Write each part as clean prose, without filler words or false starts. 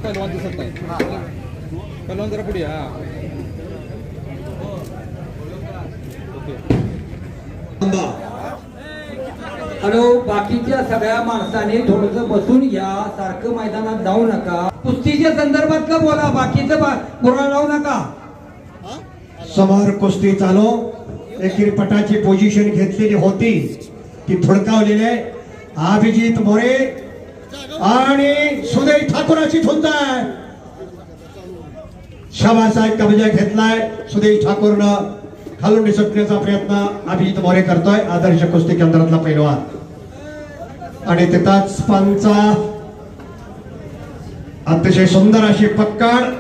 पहलवान दिसत नाही. पहलवान जरा पुढे या. हॅलो, बाकीच्या सगळ्या माणसाने थोडस बसून घ्या. सारखं मैदानात जाऊ नका. कुस्तीच्या संदर्भातलं बोला, बाकीचं बोला लावू नका. समोर कुस्ती चालू. एकीर पटाची पोझिशन घेतलेली होती ती थोडकावलेली. अभिजित मोरे आणि सुदेश ठाकूराची धुंद आहे. शाबासाहेब कब्जा घेतलाय. सुदेश ठाकूरनं खालून निसटण्याचा प्रयत्न अभिजित मोरे करतोय. आदर्श कुस्ती केंद्रातला पैलवान आणि तिथंच पंचा अतिशय सुंदर अशी पक्कड.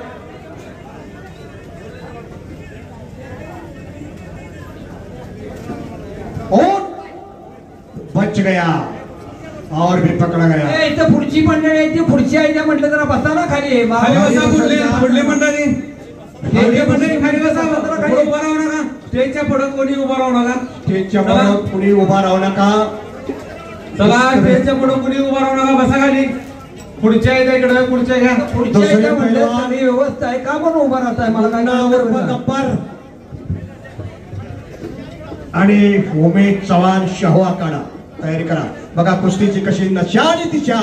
बच गया और भी पकड़ा गया. इथं पुढची मंडळी आहे ती पुढची आहे म्हटलं जरा बसा ना खाली. पुढले मंडळी खाली बसा. उभा राहू नका. स्टेजच्या पुढे कोणी उभा राहू नका. स्टेजच्या पुढे कुणी उभा राहू नका. चला, स्टेजच्या पुढे कुणी उभा राहू नका. बसा खाली. पुढच्या इकडे पुढच्या घ्या. पुढच्या व्यवस्था आहे का पण उभा राहताय मला काय नंबर आणि उमेश चव्हाण शाहू आखाडा तयारी करा. बघा कुस्तीची कशी नशाली तिच्या.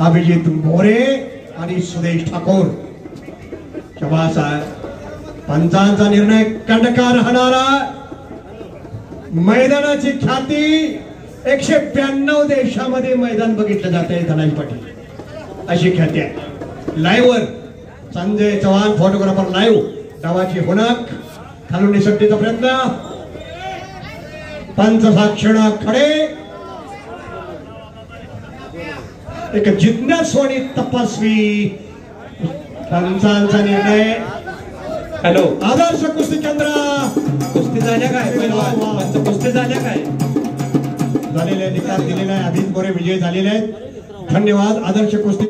अभिजित मोरे आणि सुदेश ठाकूर. शाबासाहेब पंचांचा निर्णय कंडका राहणारा. मैदानाची ख्याती 192 देशामध्ये मैदान बघितलं जाते. धनाजी पाटील अशी ख्याती आहे. लाईव्ह वर संजय चव्हाण फोटोग्राफर लाईव्ह. डावाची हुणक खालून निसटण्याचा प्रयत्न. पंचसाक्षण खडे. एक जिज्ञासू आणि तपस्वी. पंचांचा निर्णय. हॅलो, आदर्श कुस्ती केंद्र. कुस्ती झाल्या काय? कुस्ती झाल्या काय? झालेले निकाल दिलेला आहे. अभिजित मोरे विजय झालेले आहेत. धन्यवाद. आदर्श कुस्ती